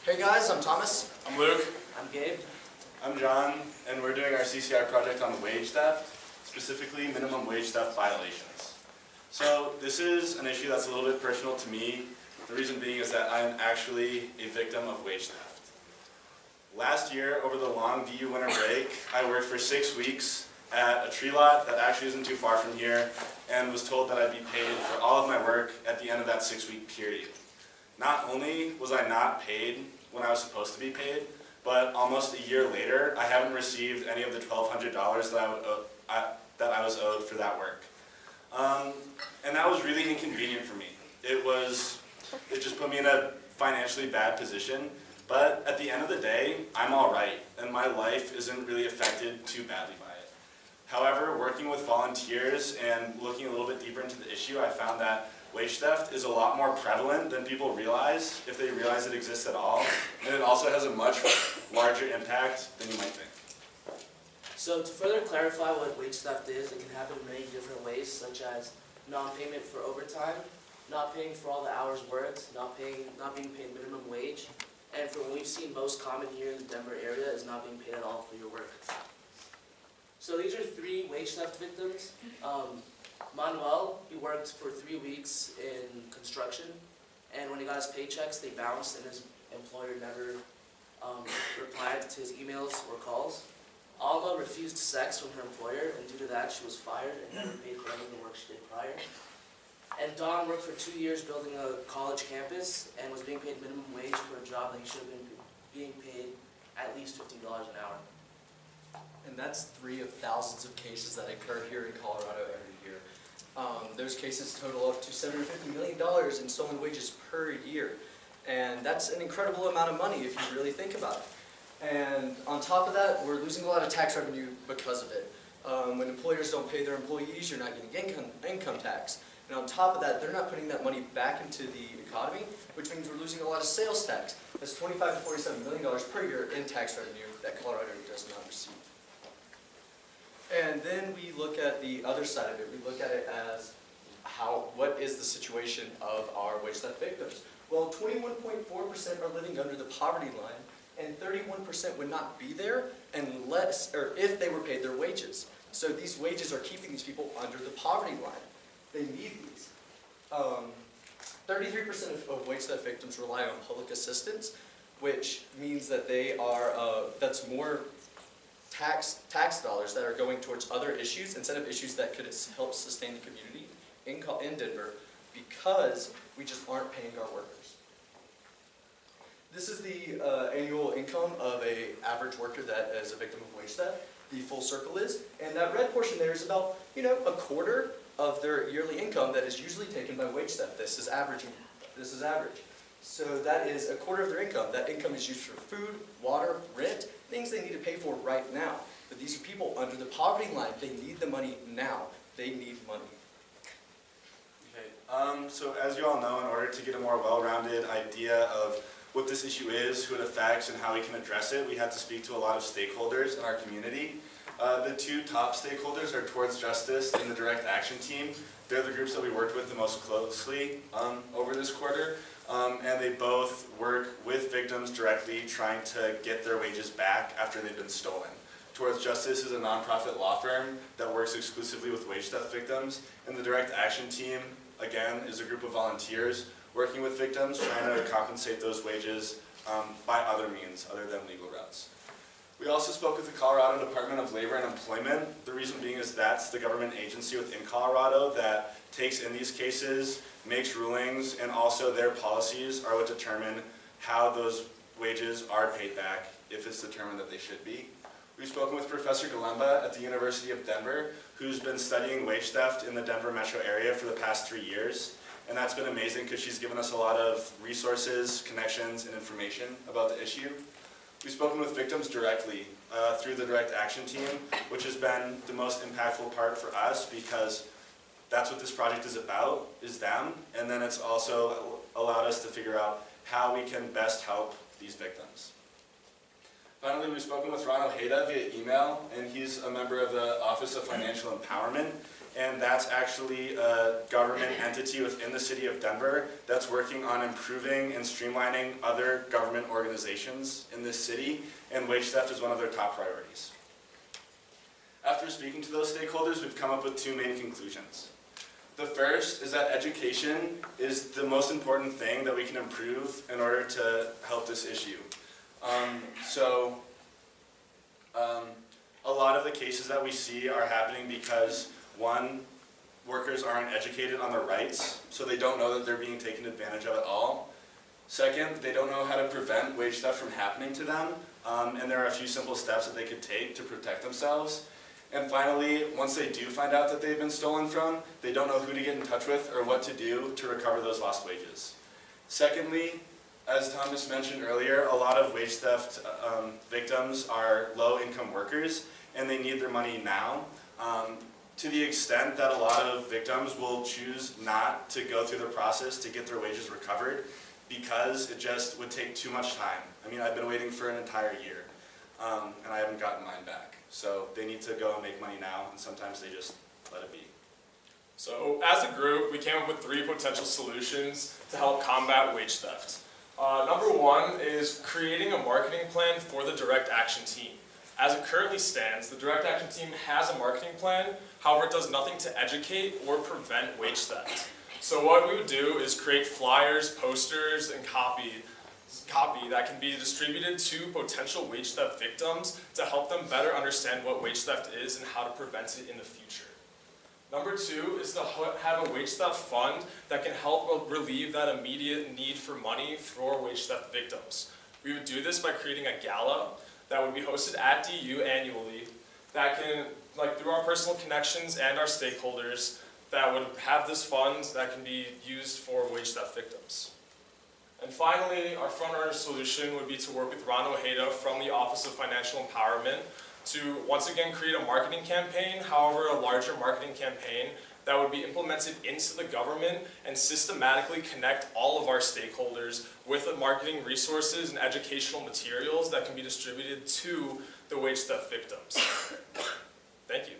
Hey guys, I'm Thomas. I'm Luke. I'm Gabe. I'm John, and we're doing our CCI project on wage theft, specifically minimum wage theft violations. So this is an issue that's a little bit personal to me. The reason being is that I'm actually a victim of wage theft. Last year, over the long VU winter break, I worked for 6 weeks at a tree lot that actually isn't too far from here, and was told that I'd be paid for all of my work at the end of that 6-week period. Not only was I not paid when I was supposed to be paid, but almost a year later, I haven't received any of the $1,200 that I was owed for that work. And that was really inconvenient for me. It just put me in a financially bad position, but at the end of the day, I'm all right, and my life isn't really affected too badly by it. However, working with volunteers and looking a little bit deeper into the issue, I found that wage theft is a lot more prevalent than people realize, if they realize it exists at all, and it also has a much larger impact than you might think. So to further clarify what wage theft is, it can happen in many different ways, such as non-payment for overtime, not paying for all the hours worked, not being paid minimum wage, and for what we've seen most common here in the Denver area is not being paid at all for your work. So these are 3 wage theft victims. Manuel, he worked for 3 weeks in construction, and when he got his paychecks, they bounced, and his employer never replied to his emails or calls. Alma refused sex from her employer, and due to that, she was fired and never paid for any of the work she did prior. And Don worked for 2 years building a college campus and was being paid minimum wage for a job that he should have been being paid at least $15 an hour. And that's 3 of thousands of cases that occur here in Colorado every year. Those cases total up to $750 million in stolen wages per year. And that's an incredible amount of money if you really think about it. And on top of that, we're losing a lot of tax revenue because of it. When employers don't pay their employees, you're not getting income tax. And on top of that, they're not putting that money back into the economy, which means we're losing a lot of sales tax. That's $25 to $47 million per year in tax revenue that Colorado does not receive. And then we look at the other side of it. We look at it as what is the situation of our wage theft victims? Well, 21.4% are living under the poverty line, and 31% would not be there unless, or if they were paid their wages. So these wages are keeping these people under the poverty line. They need these. 33% of wage theft victims rely on public assistance, which means that they are, that's more tax dollars that are going towards other issues instead of issues that could help sustain the community in Denver, because we just aren't paying our workers. This is the annual income of an average worker that is a victim of wage theft. The full circle is, and that red portion there is about, a quarter of their yearly income that is usually taken by wage theft. This is average. So that is a quarter of their income. That income is used for food, water, rent, things they need to pay for right now. But these are people under the poverty line. They need the money now. They need money. Okay, so as you all know, in order to get a more well-rounded idea of what this issue is, who it affects, and how we can address it, we had to speak to a lot of stakeholders in our community. The 2 top stakeholders are Towards Justice and the Direct Action Team. They're the groups that we worked with the most closely over this quarter, and they both work with victims directly, trying to get their wages back after they've been stolen. Towards Justice is a nonprofit law firm that works exclusively with wage theft victims, and the Direct Action Team, again, is a group of volunteers working with victims, trying to compensate those wages by other means other than legal routes. We also spoke with the Colorado Department of Labor and Employment. The reason being is that's the government agency within Colorado that takes in these cases, makes rulings, and also their policies are what determine how those wages are paid back if it's determined that they should be. We've spoken with Professor Galemba at the University of Denver, who's been studying wage theft in the Denver metro area for the past 3 years. And that's been amazing because she's given us a lot of resources, connections, and information about the issue. We've spoken with victims directly through the Direct Action Team, which has been the most impactful part for us because that's what this project is about, is them. And then it's also allowed us to figure out how we can best help these victims. Finally, we've spoken with Ron Ojeda via email, and he's a member of the Office of Financial Empowerment. and that's actually a government entity within the city of Denver that's working on improving and streamlining other government organizations in this city, and wage theft is one of their top priorities. After speaking to those stakeholders, we've come up with two main conclusions. The first is that education is the most important thing that we can improve in order to help this issue. A lot of the cases that we see are happening because, one, workers aren't educated on their rights, so they don't know that they're being taken advantage of at all. Second, they don't know how to prevent wage theft from happening to them, and there are a few simple steps that they could take to protect themselves. And finally, once they do find out that they've been stolen from, they don't know who to get in touch with or what to do to recover those lost wages. Secondly, as Thomas mentioned earlier, a lot of wage theft victims are low-income workers, and they need their money now. To the extent that a lot of victims will choose not to go through the process to get their wages recovered because it just would take too much time. I mean, I've been waiting for an entire year, and I haven't gotten mine back. So they need to go and make money now, and sometimes they just let it be. So as a group, we came up with 3 potential solutions to help combat wage theft. Number 1 is creating a marketing plan for the direct action team. As it currently stands, the direct action team has a marketing plan, however it does nothing to educate or prevent wage theft. So what we would do is create flyers, posters, and copy that can be distributed to potential wage theft victims to help them better understand what wage theft is and how to prevent it in the future. Number 2 is to have a wage theft fund that can help relieve that immediate need for money for wage theft victims. We would do this by creating a gala that would be hosted at DU annually that can, through our personal connections and our stakeholders, that would have this fund that can be used for wage theft victims. And finally, our front-runner solution would be to work with Ron Ojeda from the Office of Financial Empowerment to once again create a marketing campaign, however a larger marketing campaign that would be implemented into the government and systematically connect all of our stakeholders with the marketing resources and educational materials that can be distributed to the wage theft victims. Thank you.